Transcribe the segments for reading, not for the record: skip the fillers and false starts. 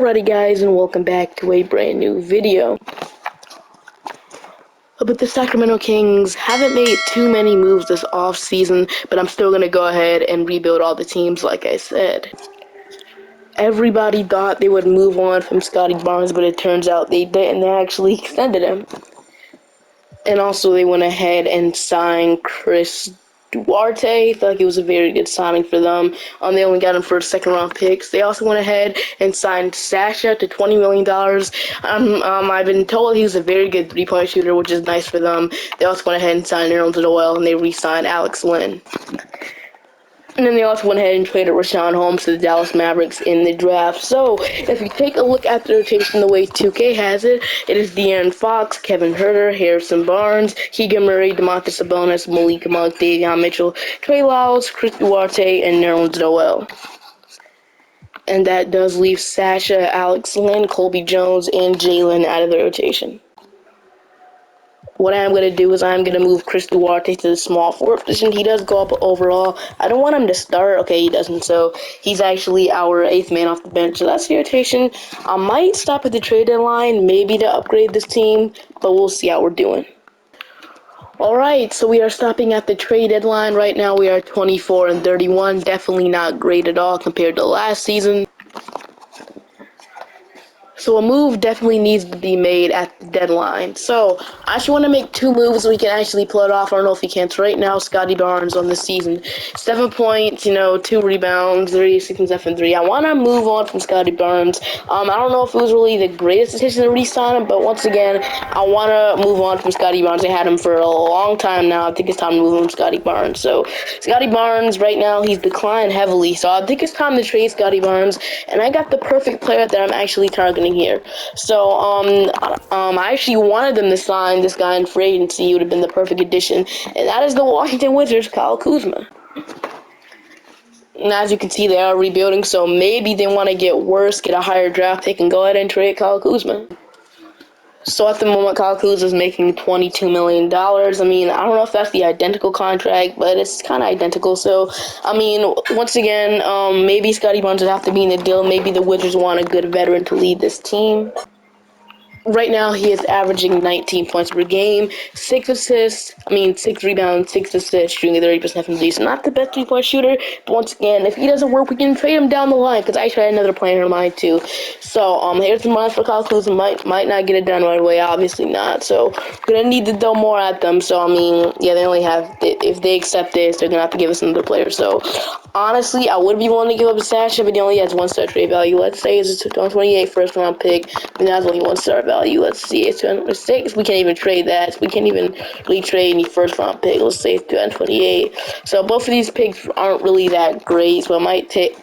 Alrighty guys, and welcome back to a brand new video. But the Sacramento Kings haven't made too many moves this off-season, but I'm still going to go ahead and rebuild all the teams like I said. Everybody thought they would move on from Scotty Barnes, but it turns out they didn't. They actually extended him. And also they went ahead and signed Chris Duarte. I feel like it was a very good signing for them. They only got him for second-round picks. They also went ahead and signed Sasha to $20 million. I've been told he was a very good three-point shooter, which is nice for them. They also went ahead and signed Nerlens Noel, and they re-signed Alex Len. And then they also went ahead and traded Rashawn Holmes to the Dallas Mavericks in the draft. So, if you take a look at the rotation the way 2K has it, it is De'Aaron Fox, Kevin Huerter, Harrison Barnes, Keegan Murray, Domantas Sabonis, Malik Monk, Davion Mitchell, Trey Lyles, Chris Duarte, and Nerlens Noel. And that does leave Sasha, Alex Len, Colby Jones, and Jalen out of the rotation. What I'm going to do is I'm going to move Chris Duarte to the small forward position. He does go up overall. I don't want him to start. Okay, he doesn't. So he's actually our 8th man off the bench. So that's the rotation. I might stop at the trade deadline, maybe to upgrade this team, but we'll see how we're doing. Alright, so we are stopping at the trade deadline. Right now we are 24-31. Definitely not great at all compared to last season. So a move definitely needs to be made at the deadline. So I actually want to make 2 moves so we can actually pull it off. I don't know if he can. So right now, Scotty Barnes on the season. 7 points, 2 rebounds, 36 and 7 3. I want to move on from Scotty Barnes. I don't know if it was really the greatest decision to re-sign him, but once again, I want to move on from Scotty Barnes. I had him for a long time now. I think it's time to move on from Scotty Barnes. So Scotty Barnes, right now, he's declined heavily. So I think it's time to trade Scotty Barnes. And I got the perfect player that I'm actually targeting here. So, I actually wanted them to sign this guy in free agency. He would have been the perfect addition, and that is the Washington Wizards, Kyle Kuzma. And as you can see, they are rebuilding, so maybe they want to get worse, get a higher draft pick, and go ahead and trade Kyle Kuzma. So at the moment, Kyle Kuzma is making $22 million. I mean, I don't know if that's the identical contract, but it's kind of identical. So, I mean, once again, maybe Scotty Barnes would have to be in the deal. Maybe the Wizards want a good veteran to lead this team. Right now, he is averaging 19 points per game, 6 rebounds, 6 assists, shooting 30% from three. So not the best 3-point shooter, but once again, if he doesn't work, we can trade him down the line, because I tried another player in mind too. So, here's some runs for Kyle Kuzma. Might not get it done right away, obviously not. So, we're going to need to throw more at them. So, I mean, yeah, they only have, if they accept this, they're going to have to give us another player. So, honestly, I would be willing to give up a Sasha, but he only has 1-star trade value. Let's say it's a 2028 first-round pick, and that's only 1-star value. Let's see, it's 206. We can't even trade that. We can't even really trade any first-round pick. Let's say it's 228. So both of these picks aren't really that great, so I might take...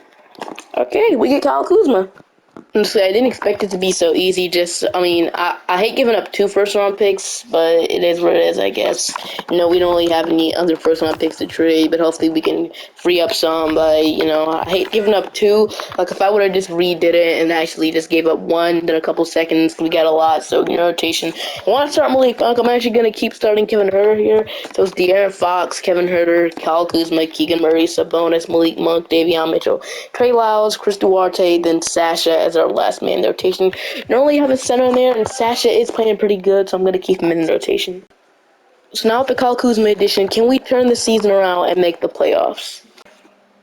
Okay, we get Kyle Kuzma. Honestly, I didn't expect it to be so easy. I hate giving up 2 first-round picks, but it is what it is, I guess. We don't really have any other first-round picks to trade, but hopefully we can free up some. But, I hate giving up 2. Like, if I would have just redid it and actually just gave up 1, then a couple seconds, we got a lot. So, rotation. I want to start Malik Monk. I'm actually going to keep starting Kevin Huerter here. So, it's De'Aaron Fox, Kevin Huerter, Kyle Kuzma, Keegan Murray, Sabonis, Malik Monk, Davion Mitchell, Trey Lyles, Chris Duarte, then Sasha as our last man in the rotation. Normally have a center in there, and Sasha is playing pretty good, so I'm going to keep him in the rotation. So now with the Kyle Kuzma edition, can we turn the season around and make the playoffs?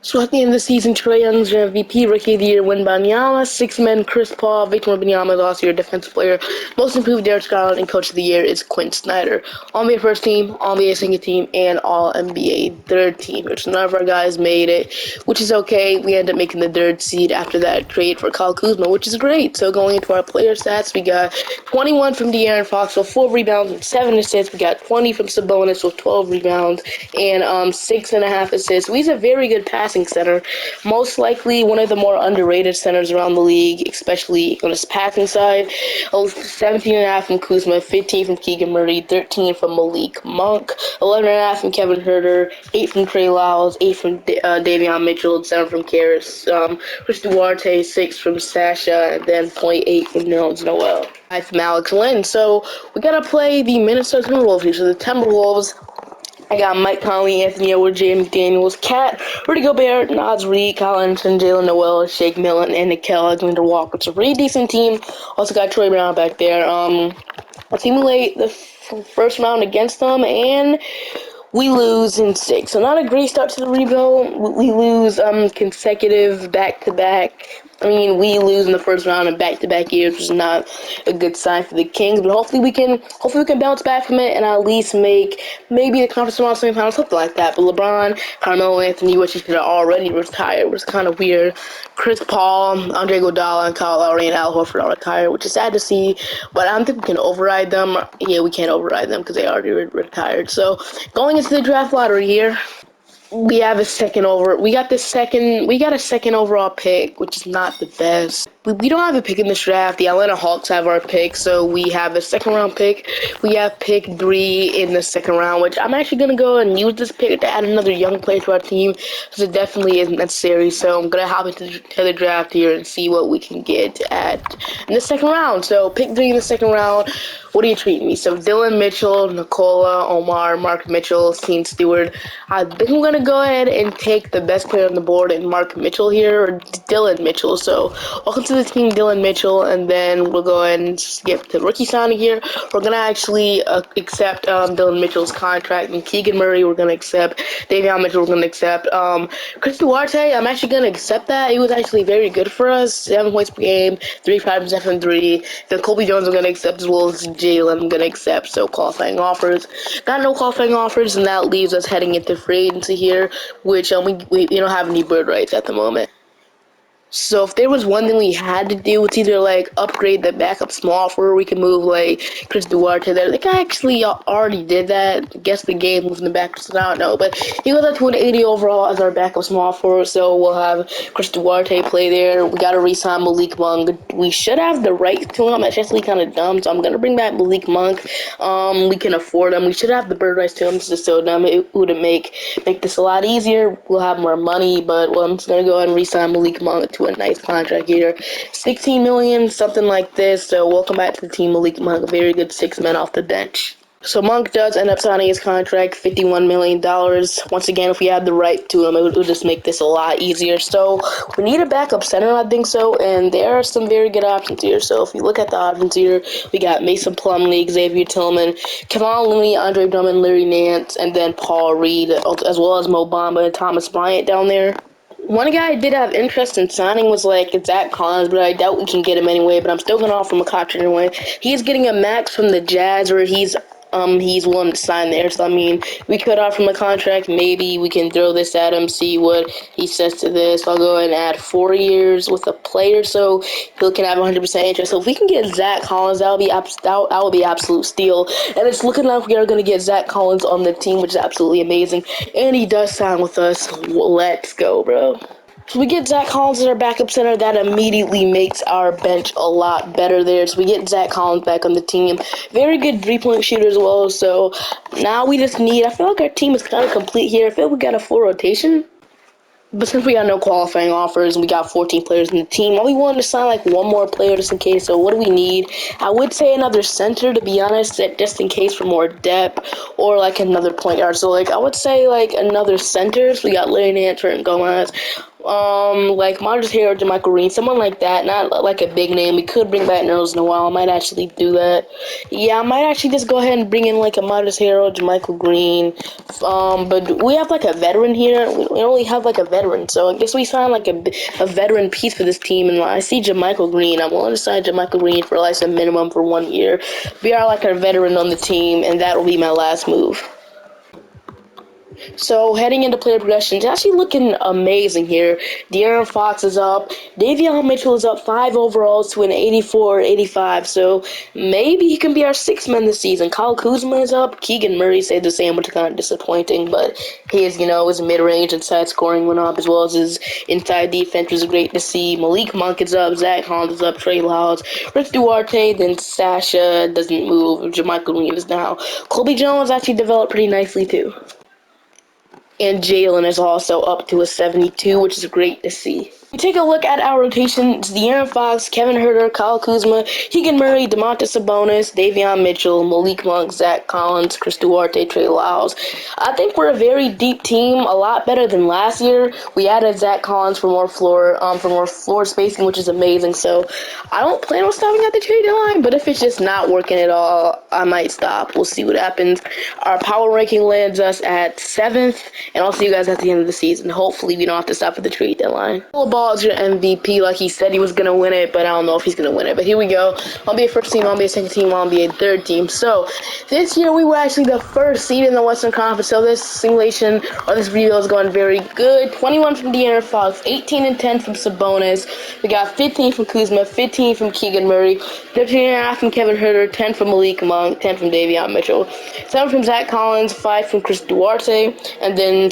So at the end of the season, Trae Young's your MVP, Rookie of the Year, Wembanyama, 6 men, Chris Paul, Victor Wembanyama, Lost Year Defensive Player, Most Improved, Derek Scarlett, and Coach of the Year is Quinn Snyder. All-NBA First Team, All-NBA Second Team, and All-NBA Third Team, which none of our guys made it, which is okay. We ended up making the 3rd seed after that trade for Kyle Kuzma, which is great. So going into our player stats, we got 21 from De'Aaron Fox with 4 rebounds and 7 assists. We got 20 from Sabonis with 12 rebounds and 6.5 assists. He's a very good passing center, most likely one of the more underrated centers around the league, especially on his passing side. 17.5 from Kuzma, 15 from Keegan Murray, 13 from Malik Monk, 11.5 from Kevin Huerter, 8 from Trey Lyles, 8 from Davion Mitchell, 7 from Karis, Chris Duarte, 6 from Sasha, and then 0.8 from Nerlens Noel. 5 from Alex Len. So we gotta play the Minnesota Timberwolves here. So the Timberwolves I got Mike Conley, Anthony Edwards, Jay McDaniels, Cat, Rudy Gobert, Naz Reid, Collinson, Jalen Noel, Shake Milton, and Nickel Alexander-Walker. It's a pretty decent team. Also got Troy Brown back there. Accumulate the first round against them, and we lose in 6. So not a great start to the rebuild. We lose consecutive back-to-back. I mean, we lose in the first round in back-to-back years, which is not a good sign for the Kings. But hopefully we can bounce back from it and at least make maybe the conference finals, semifinals, something like that. But LeBron, Carmelo Anthony, which he should have already retired, was kind of weird. Chris Paul, Andre Iguodala, and Kyle Lowry and Al Horford all retired, which is sad to see. But I don't think we can override them. Yeah, we can't override them because they already retired. So going into the draft lottery here, we have a we got a second overall pick, which is not the best. We don't have a pick in this draft. The Atlanta Hawks have our pick, so we have a second round pick. We have pick 3 in the second round, which I'm actually gonna go and use this pick to add another young player to our team, because it definitely is necessary. So I'm gonna hop into the draft here and see what we can get in the second round. So pick 3 in the second round. What are you treating me? So Dylan Mitchell, Nikola, Omar, Mark Mitchell, Steen Stewart. I think I'm gonna go ahead and take the best player on the board and Mark Mitchell here, or Dylan Mitchell. So welcome to the team, Dylan Mitchell, and then we'll go ahead and skip to rookie signing here. We're gonna actually accept Dylan Mitchell's contract, and Keegan Murray we're gonna accept. Davion Mitchell we're gonna accept. Chris Duarte, I'm actually gonna accept that. He was actually very good for us. 7 points per game, 3 5 7 3. Then Colby Jones I'm gonna accept, as well as Jalen I'm gonna accept. So qualifying offers. Got no qualifying offers, and that leaves us heading into free agency here, which we don't have any bird rights at the moment. So if there was one thing we had to do, it's either like upgrade the backup small forward. We can move like Chris Duarte there. Like I actually already did that. I guess the game moved in the back, so I don't know. But he goes up to an 80 overall as our backup small forward. So we'll have Chris Duarte play there. We got to re-sign Malik Monk. We should have the right to him. That's actually kind of dumb. So I'm gonna bring back Malik Monk. We can afford him. We should have the bird rights to him. It's just so dumb. It would make this a lot easier. We'll have more money, but I'm just gonna go ahead and re-sign Malik Monk to a nice contract here. $16 million, something like this. So welcome back to the team, Malik Monk, a very good 6 men off the bench. So Monk does end up signing his contract, $51 million. Once again, if we had the right to him, it would just make this a lot easier. So we need a backup center, I think so, and there are some very good options here. So if you look at the options here, we got Mason Plumlee, Xavier Tillman, Kevon Looney, Andre Drummond, Larry Nance, and then Paul Reed, as well as Mo Bamba and Thomas Bryant down there. One guy I did have interest in signing was like Zach Collins, but I doubt we can get him anyway. But I'm still gonna offer him a contract anyway. He's getting a max from the Jazz, or he's willing to sign there. So I mean, we could offer him a contract. Maybe we can throw this at him, see what he says to this. I'll go ahead and add 4 years with a player, so he can have 100% interest. So if we can get Zach Collins, that would be absolute steal. And it's looking like we are gonna get Zach Collins on the team, which is absolutely amazing. And he does sign with us. Let's go, bro. So we get Zach Collins as our backup center. That immediately makes our bench a lot better there. So we get Zach Collins back on the team. Very good three-point shooter as well. So now we just need, I feel like our team is kind of complete here. I feel like we got a full rotation. But since we got no qualifying offers and we got 14 players in the team, we wanted to sign like one more player just in case. So what do we need? I would say another center, to be honest, just in case for more depth, or like another point guard. So like I would say like another center. So we got Larry Nance, Trent Gomez, like Montrezl Harrell, JaMychal Green, someone like that. Not like a big name. We could bring back Nerlens Noel. I might actually do that. Yeah, I might actually just go ahead and bring in like a Montrezl Harrell, JaMychal Green. But we have like a veteran here. We only have like a veteran, so I guess we sign like a veteran piece for this team. And I see JaMychal Green. I'm willing to sign JaMychal Green for like a minimum for 1 year. We are like a veteran on the team, and that will be my last move. So heading into player progression, it's actually looking amazing here. De'Aaron Fox is up. Davion Mitchell is up 5 overalls to an 84, 85. So maybe he can be our 6th man this season. Kyle Kuzma is up. Keegan Murray stayed the same, which is kind of disappointing. But his mid-range and side scoring went up, as well as his inside defense was great to see. Malik Monk is up. Zach Collins is up. Trey Lyles, Chris Duarte, then Sasha doesn't move. JaMychal Green is now. Colby Jones actually developed pretty nicely too. And Jalen is also up to a 72, which is great to see. Take a look at our rotation. It's De'Aaron Fox, Kevin Huerter, Kyle Kuzma, Keegan Murray, DeMontis Sabonis, Davion Mitchell, Malik Monk, Zach Collins, Chris Duarte, Trey Lyles. I think we're a very deep team, a lot better than last year. We added Zach Collins for more floor spacing, which is amazing. So I don't plan on stopping at the trade deadline, but if it's just not working at all, I might stop. We'll see what happens. Our power ranking lands us at 7th, and I'll see you guys at the end of the season. Hopefully, we don't have to stop at the trade deadline. Ball is your MVP, like he said he was gonna win it, but I don't know if he's gonna win it. But here we go. I'll be a first team, I'll be a second team, I'll be a third team. So this year we were actually the first seed in the Western Conference. So this simulation or this video is going very good. 21 from De'Aaron Fox, 18 and 10 from Sabonis. We got 15 from Kuzma, 15 from Keegan Murray, 13.5 from Kevin Huerter, 10 from Malik Monk, 10 from Davion Mitchell, 7 from Zach Collins, 5 from Chris Duarte, and then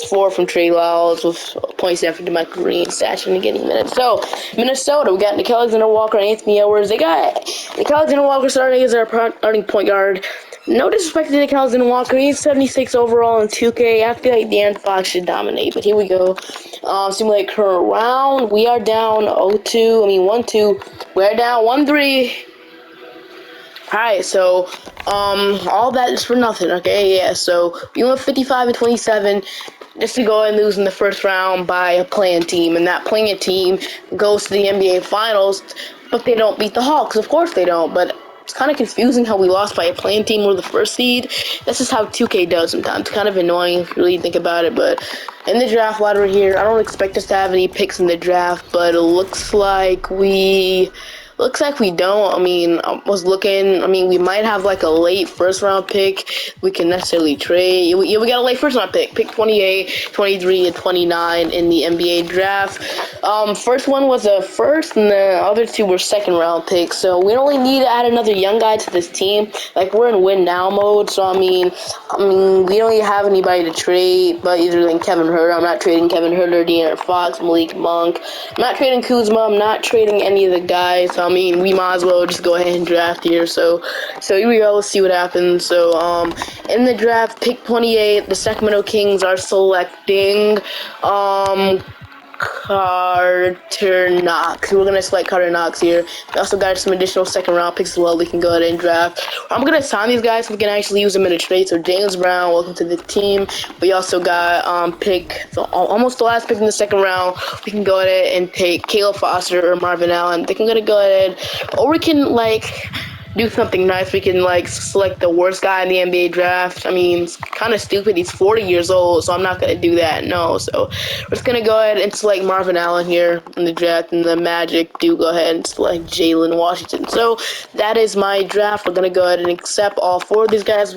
4 from Trey Lyles with 0.7 from DeMichael Green, stashing and getting minutes. So Minnesota, we got Nickeil Alexander-Walker and Anthony Edwards. They got Nickeil Alexander-Walker starting as our starting point guard. No disrespect to Nickeil Alexander-Walker. He's 76 overall in 2K. I feel like De'Aaron Fox should dominate, but here we go. Simulate current round. We are down 1-2. We're down 1-3. Alright, so, all that is for nothing, okay? Yeah, so we went 55 and 27 just to go and lose in the first round by a playing team, and that playing team goes to the NBA Finals, but they don't beat the Hawks. Of course they don't, but it's kind of confusing how we lost by a playing team. We're the first seed. That's just how 2K does sometimes. It's kind of annoying if you really think about it, but in the draft lottery here, I don't expect us to have any picks in the draft, but it looks like we don't. I mean, I was looking. I mean, we might have like a late first round pick. We can necessarily trade. Yeah, we got a late first round pick. Pick 28, 23, and 29 in the NBA draft. First one was a first, and the other two were second round picks. So we only need to add another young guy to this team. Like, we're in win now mode. So I mean, we don't even have anybody to trade, but either than Kevin Huerter. I'm not trading Kevin Huerter, De'Aaron Fox, Malik Monk. I'm not trading Kuzma. I'm not trading any of the guys. I mean, we might as well just go ahead and draft here. So here we go. Let's see what happens. So, in the draft, pick 28, the Sacramento Kings are selecting, Carter Knox. We're going to select Carter Knox here. We also got some additional second round picks as well. We can go ahead and draft. I'm going to sign these guys so we can actually use them in a trade. So James Brown, welcome to the team. We also got almost the last pick in the second round. We can go ahead and take Caleb Foster or Marvin Allen. They can go ahead, or we can do something nice. We can select the worst guy in the NBA draft. I mean, it's kind of stupid. He's 40 years old, so I'm not gonna do that. No, so we're just gonna go ahead and select Marvin Allen here in the draft, and the Magic do go ahead and select Jalen Washington. So that is my draft. We're gonna go ahead and accept all 4 of these guys.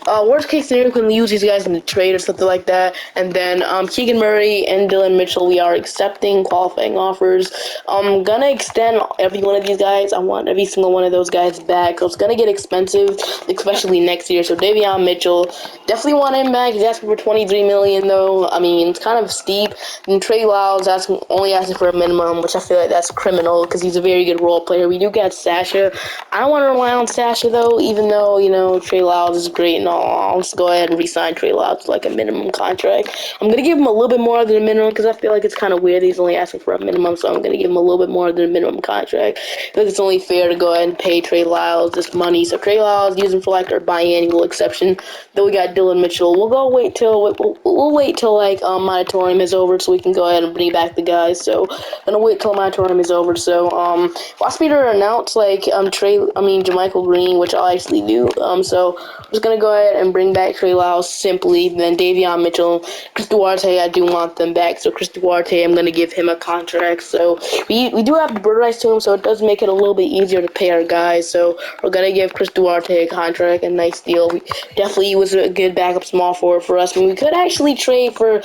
Worst case scenario, we can use these guys in the trade or something like that. And then Keegan Murray and Dylan Mitchell, we are accepting qualifying offers. I'm gonna extend every one of these guys. I want every single one of those guys back. It's going to get expensive, especially next year. So Davion Mitchell, definitely want him back. He's asking for $23 million, though. I mean, it's kind of steep. And Trey Lyles only asking for a minimum, which I feel like that's criminal because he's a very good role player. We do got Sasha. I don't want to rely on Sasha, though, even though, Trey Lyles is great and all. I'll just go ahead and re-sign Trey Lyles to, a minimum contract. I'm going to give him a little bit more than a minimum because I feel like it's kind of weird he's only asking for a minimum, so I'm going to give him a little bit more than a minimum contract. I think it's only fair to go ahead and pay Trey Lyles this money. So Trey Lyles, use him for our biannual exception. Then we got Dylan Mitchell. We'll wait till moratorium is over so we can go ahead and bring back the guys. So I'm gonna wait till moratorium is over. So watch me to announce JaMychal Green, which I'll actually do. So I'm just gonna go ahead and bring back Trey Lyles simply. Then Davion Mitchell, Chris Duarte, I do want them back. So Chris Duarte, I'm gonna give him a contract. So we do have the bird rights to him, so it does make it a little bit easier to pay our guys. So we're going to give Chris Duarte a contract, a nice deal. He was a good backup small forward for us. I mean, we could actually trade for,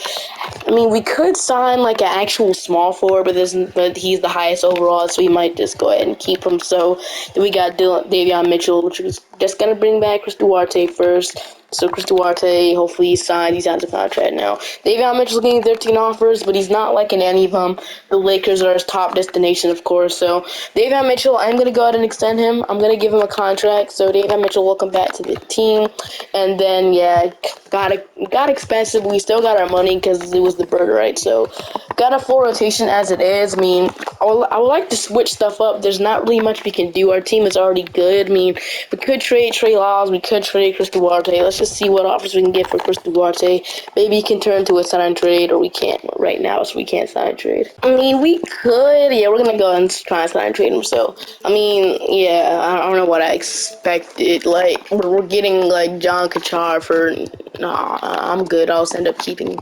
we could sign an actual small forward, but he's the highest overall, so we might just go ahead and keep him. So then we got Davion Mitchell, which is just going to bring back Chris Duarte first. So Chris Duarte, hopefully he's signed. He's out of contract now. Davion Mitchell's getting 13 offers, but he's not liking any of them. The Lakers are his top destination, of course. So Davion Mitchell, I'm going to go ahead and extend him. I'm going to give him a contract. So Davion Mitchell, welcome back to the team. And then, got expensive. We still got our money because it was the bird right. So got a full rotation as it is. I mean, I would like to switch stuff up. There's not really much we can do. Our team is already good. I mean, we could trade Trey Lyles. We could trade Chris Duarte. Let's just see what offers we can get for Chris Duarte. Maybe he can turn into a sign and trade, or we can't right now, so we can't sign and trade. I mean, we could. Yeah, we're gonna go and try and sign and trade him. So, I mean, yeah, I don't know what I expected. Like, we're getting like John Kachar for. Nah, I'm good. I'll end up keeping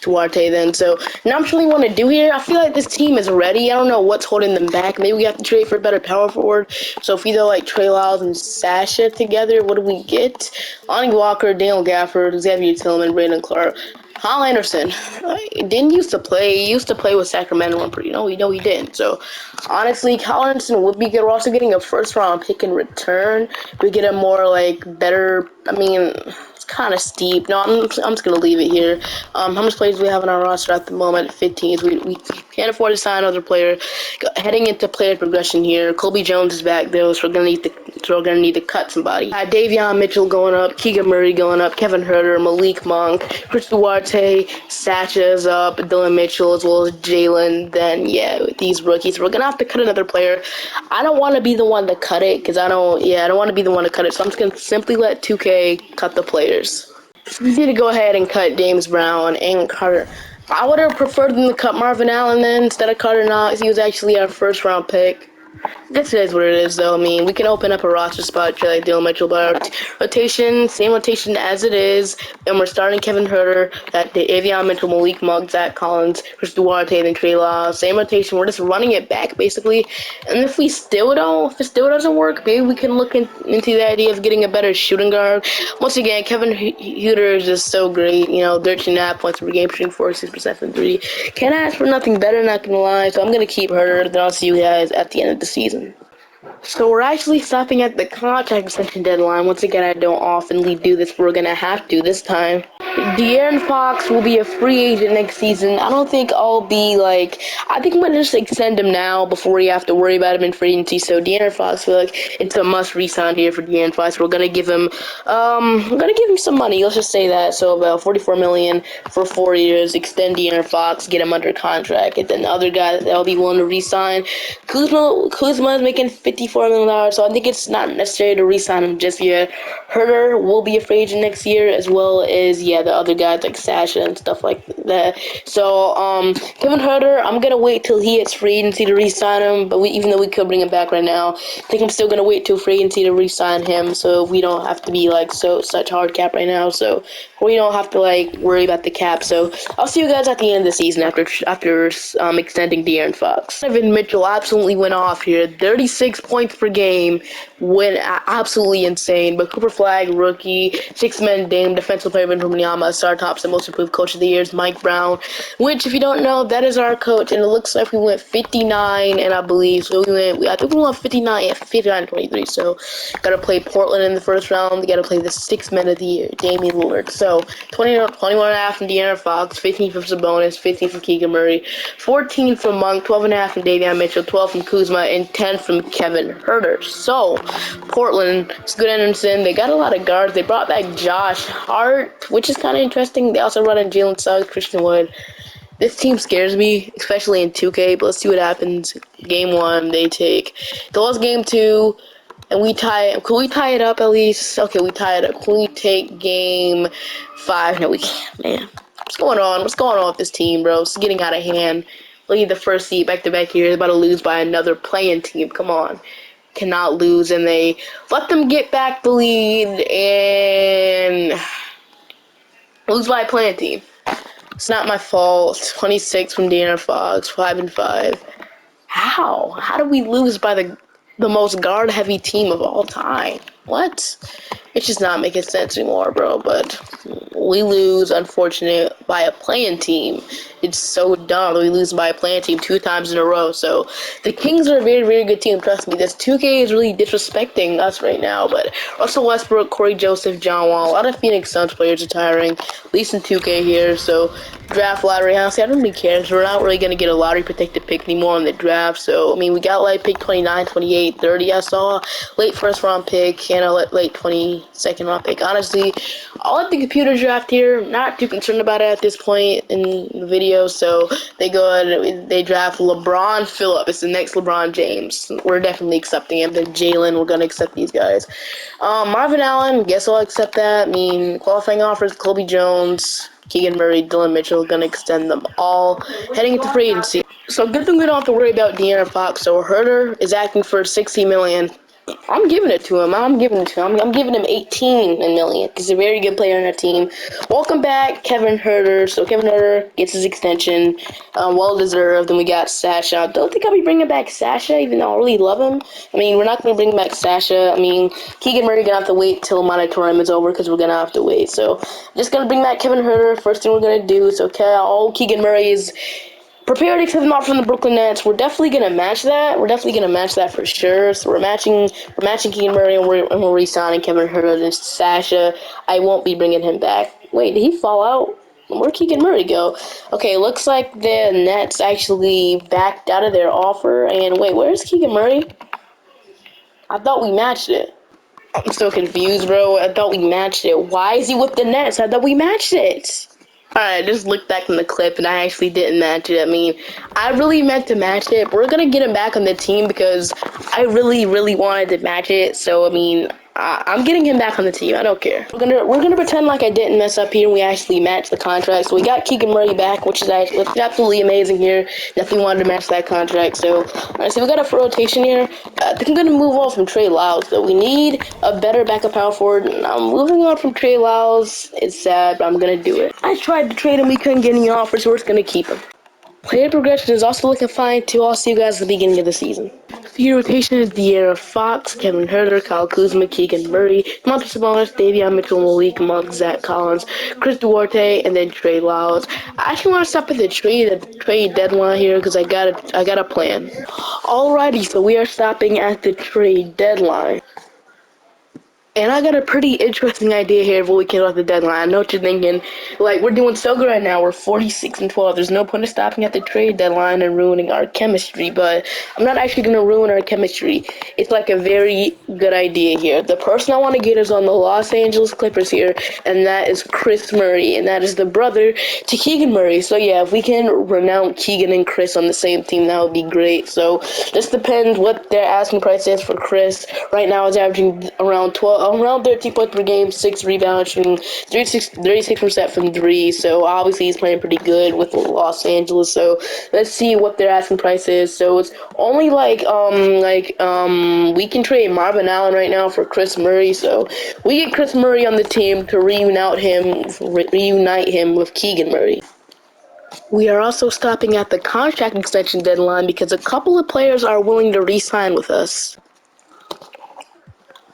Duarte then. So, not much really want to do here. I feel like this team is ready. I don't know what's holding them back. Maybe we have to trade for a better power forward. So, if we do like Trey Lyles and Sasha together, what do we get? Lonnie Walker, Daniel Gafford, Xavier Tillman, Brandon Clark. Kyle Anderson didn't used to play. He used to play with Sacramento. I'm pretty. No, he didn't. So, honestly, Kyle Anderson would be good. We're also getting a first-round pick in return. We get a more like better. I mean, it's kind of steep. No, I'm just gonna leave it here. How much players do we have on our roster at the moment? 15. We can't afford to sign another player. Heading into player progression here. Colby Jones is back though, so we're gonna need to cut somebody. Davion Mitchell going up, Keegan Murray going up, Kevin Huerter, Malik Monk, Chris Duarte, Satcha's up, Dylan Mitchell as well as Jalen. Then yeah, with these rookies, we're gonna have to cut another player. I don't want to be the one to cut it because I don't want to be the one to cut it. So I'm just gonna simply let 2K cut the players. It's easy to go ahead and cut James Brown and Carter. I would have preferred them to cut Marvin Allen then instead of Carter Knox. He was actually our first round pick. This is what it is, though. I mean, we can open up a roster spot, like Dylan Mitchell, but our rotation, same rotation as it is, and we're starting Kevin Huerter, that Davion Mitchell, Malik Monk, Zach Collins, Chris Duarte, then Trey Lyles. Same rotation. We're just running it back, basically. And if it still doesn't work, maybe we can look into the idea of getting a better shooting guard. Once again, Kevin Huerter is just so great. 13.5 points per game, shooting 46% from 3. Can't ask for nothing better, not gonna lie. So I'm gonna keep Huerter. Then I'll see you guys at the end of the season. So we're actually stopping at the contract extension deadline. Once again, I don't oftenly do this, but we're going to have to this time. De'Aaron Fox will be a free agent next season. I don't think I think I'm going to just extend him now before we have to worry about him in free agency. So De'Aaron Fox, I feel like it's a must re-sign here for De'Aaron Fox. We're going to give him, some money. Let's just say that. So about $44 million for 4 years. Extend De'Aaron Fox, get him under contract. And then the other guy that'll be willing to re-sign, Kuzma is making $54 million, so I think it's not necessary to re-sign him just yet. Huerter will be a free agent next year, as well as the other guys like Sasha and stuff like that. So Kevin Huerter, I'm gonna wait till he hits free agency to re-sign him. But even though we could bring him back right now, I think I'm still gonna wait till free agency to re-sign him, so we don't have to be such hard cap right now. So we don't have to worry about the cap. So I'll see you guys at the end of the season after extending De'Aaron Fox. Donovan Mitchell absolutely went off here. 36 points per game, went absolutely insane. But Cooper Flag, rookie, 6-man Dame, defensive player from Yama, Star Thompson, most improved coach of the year is Mike Brown, which if you don't know, that is our coach, and it looks like we went 59, and I believe so. I think we went 59-23. So gotta play Portland in the first round. We gotta play the 6-man of the year, Damian Lillard. So 21.5 from De'Aaron Fox, 15 from Sabonis, 15 from Keegan Murray, 14 from Monk, 12.5 from Davion Mitchell, 12 from Kuzma, and 10 from Kevin Huerter. So Portland, Scoot Anderson, they got a lot of guards. They brought back Josh Hart, which is kind of interesting. They also brought in Jalen Suggs, Christian Wood. This team scares me, especially in 2K, but let's see what happens. Game 1, they lost game 2, and we tie it. Can we tie it up at least? Okay, we tie it up. Can we take game 5? No, we can't, man. What's going on? What's going on with this team, bro? It's getting out of hand. Look at the first seed back-to-back here. They're about to lose by another playing team. Come on. Cannot lose, and they let them get back the lead and lose by a playing team. It's not my fault. 26 from De'Aaron Fox, 5-5. How? How did we lose by the most guard-heavy team of all time? What? It's just not making sense anymore, bro. But we lose, unfortunately, by a playing team. It's so dumb that we lose by a playing team 2 times in a row. So the Kings are a very, very good team. Trust me, this 2K is really disrespecting us right now. But Russell Westbrook, Corey Joseph, John Wall, a lot of Phoenix Suns players retiring, at least in 2K here. So draft lottery, honestly, I don't really care. So we're not really going to get a lottery protected pick anymore in the draft. So, I mean, we got pick 29, 28, 30, I saw. Late first round pick, and a late 20. second round pick. Honestly, I'll let the computer draft here. Not too concerned about it at this point in the video. So they go ahead, they draft LeBron Phillip. It's the next LeBron James. We're definitely accepting him. Then Jalen, we're gonna accept these guys. Marvin Allen, guess I'll accept that. I mean, qualifying offers: Kobe Jones, Keegan Murray, Dylan Mitchell. Gonna extend them all. Heading into free agency. So good thing we don't have to worry about De'Aaron Fox. So Herter is acting for $60 million. I'm giving it to him. I'm giving him 18 million. He's a very good player on our team. Welcome back, Kevin Herter. So Kevin Herter gets his extension, well deserved. And we got Sasha. I don't think I'll be bringing back Sasha, even though I really love him. I mean, we're not going to bring back Sasha. I mean, Keegan Murray gonna have to wait till moratorium is over because we're gonna have to wait. So just gonna bring back Kevin Herter. First thing we're gonna do. So Keegan Murray is prepared to accept him out from the Brooklyn Nets. We're definitely gonna match that. We're definitely gonna match that for sure. So we're matching Keegan Murray, and we're re-signing Kevin Herter and Sasha. I won't be bringing him back. Wait, did he fall out? Where'd Keegan Murray go? Okay, looks like the Nets actually backed out of their offer. And wait, where's Keegan Murray? I thought we matched it. I'm so confused, bro. I thought we matched it. Why is he with the Nets? I thought we matched it. Alright, I just looked back in the clip and I actually didn't match it. I mean, I really meant to match it. We're gonna get him back on the team because I really wanted to match it. So I mean, I'm getting him back on the team. I don't care. We're gonna pretend like I didn't mess up here and we actually matched the contract. So we got Keegan Murray back, which is absolutely amazing here. Definitely wanted to match that contract. So alright, so we got a rotation here. I think I'm gonna move on from Trey Lyles. So we need a better backup power forward. I'm moving on from Trey Lyles. It's sad, but I'm gonna do it. I tried to trade him. We couldn't get any offers, so we're just gonna keep him. Player progression is also looking fine too. I'll see you guys at the beginning of the season. The rotation is De'Aaron Fox, Kevin Herter, Kyle Kuzma, Keegan Murray, Montes Sabonis, Davion Mitchell, Malik Monk, Zach Collins, Chris Duarte, and then Trey Lyles. I actually want to stop at the trade deadline here because I got a plan. Alrighty, so we are stopping at the trade deadline. And I got a pretty interesting idea here of what we can do at the deadline. I know what you're thinking. Like, we're doing so good right now. We're 46-12. There's no point in stopping at the trade deadline and ruining our chemistry. But I'm not actually going to ruin our chemistry. It's like a very good idea here. The person I want to get is on the Los Angeles Clippers here. And that is Chris Murray. And that is the brother to Keegan Murray. So, yeah, if we can renounce Keegan and Chris on the same team, that would be great. So, just depends what their asking price is for Chris. Right now, it's averaging around 13 points per game, 6 rebounds, shooting 36% from 3. So obviously he's playing pretty good with Los Angeles. So let's see what their asking price is. So it's only we can trade Marvin Allen right now for Chris Murray. So we get Chris Murray on the team to reunite him with Keegan Murray. We are also stopping at the contract extension deadline because a couple of players are willing to re-sign with us.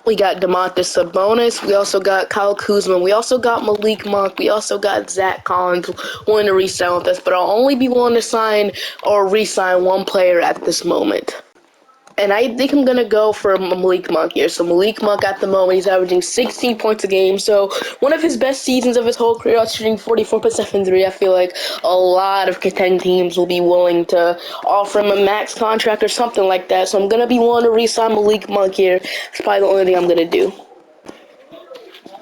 We got Montes Sabonis. We also got Kyle Kuzma. We also got Malik Monk. We also got Zach Collins willing to re-sign with us. But I'll only be willing to sign or re-sign one player at this moment. And I think I'm going to go for Malik Monk here. So Malik Monk at the moment, he's averaging 16 points a game. So one of his best seasons of his whole career, shooting 44% from 3. I feel like a lot of contending teams will be willing to offer him a max contract or something like that. So I'm going to be willing to re-sign Malik Monk here. It's probably the only thing I'm going to do.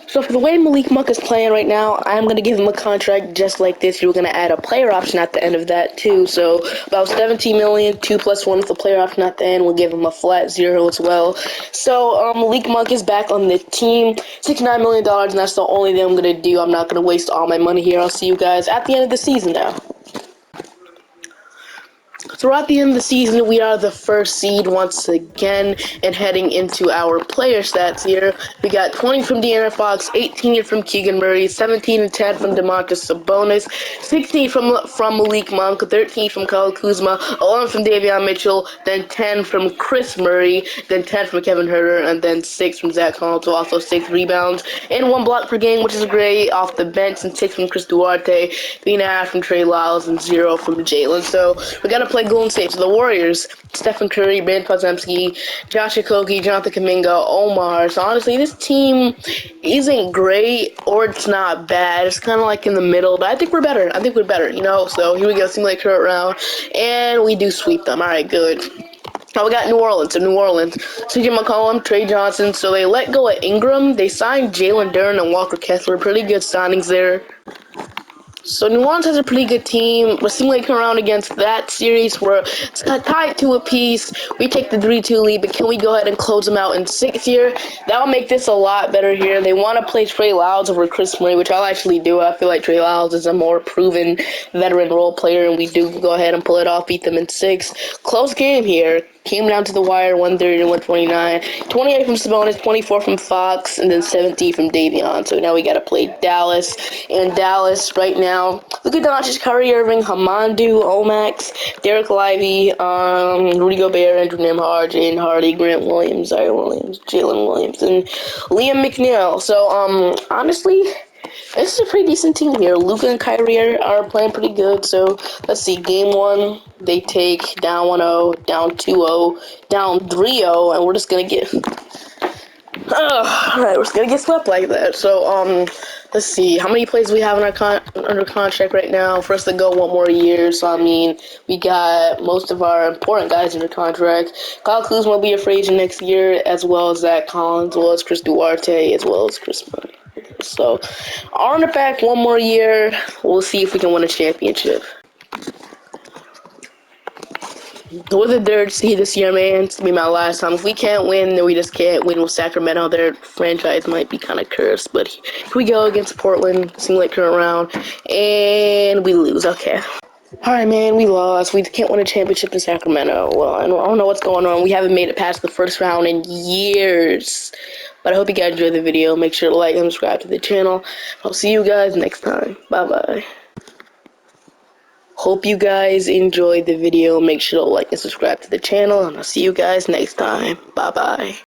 So for the way Malik Monk is playing right now, I'm going to give him a contract just like this. You're going to add a player option at the end of that too. So about $17 million, 2 + 1 with a player option at the end. We'll give him a flat 0 as well. So Malik Monk is back on the team. $69 million, and that's the only thing I'm going to do. I'm not going to waste all my money here. I'll see you guys at the end of the season now. So at the end of the season, we are the first seed once again, and heading into our player stats here. We got 20 from De'Aaron Fox, 18 from Keegan Murray, 17 and 10 from Domantas Sabonis, 16 from Malik Monk, 13 from Kyle Kuzma, 11 from Davion Mitchell, then 10 from Chris Murray, then 10 from Kevin Herter, and then 6 from Zach Collins, so also 6 rebounds, and 1 block per game, which is great, off the bench, and 6 from Chris Duarte, 3.5 from Trey Lyles, and 0 from Jalen. So we got to play Golden State. So the Warriors, Stephen Curry, Brandon Podziemski, Josh Okogie, Jonathan Kuminga, Omar. So honestly, this team isn't great or it's not bad. It's kind of like in the middle, but I think we're better. So here we go, simulate current round, and we do sweep them. All right, good. Oh, we got New Orleans. In New Orleans, CJ McCollum, Trey Johnson. So they let go of Ingram. They signed Jalen Duren and Walker Kessler. Pretty good signings there. So New Orleans has a pretty good team. We're seemingly coming around against that series where it's tied to a piece. We take the 3-2 lead, but can we go ahead and close them out in 6th here? That'll make this a lot better here. They want to play Trey Lyles over Chris Murray, which I'll actually do. I feel like Trey Lyles is a more proven veteran role player, and we do go ahead and pull it off, beat them in 6. Close game here. Came down to the wire, 130 to 129. 28 from Sabonis, 24 from Fox, and then 17 from Davion. So now we got to play Dallas. And Dallas right now, Luka Doncic, Kyrie Irving, Hamandu, Omax, Derek Lively, Rudy Gobert, Andrew Nembhard, Jaden Hardy, Grant Williams, Zaire Williams, Jalen Williams, and Liam McNeil. So, honestly, this is a pretty decent team here. Luka and Kyrie are playing pretty good. So, let's see. Game 1, they take down 1-0, down 2-0, down 3-0, and we're just going to get... Alright, we're just going to get swept like that. So, let's see. How many players do we have in our under contract right now for us to go one more year? So, I mean, we got most of our important guys under contract. Kyle Kuzma will be a free agent next year, as well as Zach Collins, as well as Chris Duarte, as well as Chris Money. So, I'll run it back one more year. We'll see if we can win a championship. With the third seed this year, man, it's gonna be my last time. If we can't win, then we just can't win with Sacramento. Their franchise might be kind of cursed, but here we go against Portland. Seems like current round, and we lose. Okay. Alright, man, we lost. We can't win a championship in Sacramento. Well, I don't know what's going on. We haven't made it past the first round in years. But I hope you guys enjoyed the video. Make sure to like and subscribe to the channel. I'll see you guys next time. Bye-bye. Hope you guys enjoyed the video. Make sure to like and subscribe to the channel. And I'll see you guys next time. Bye-bye.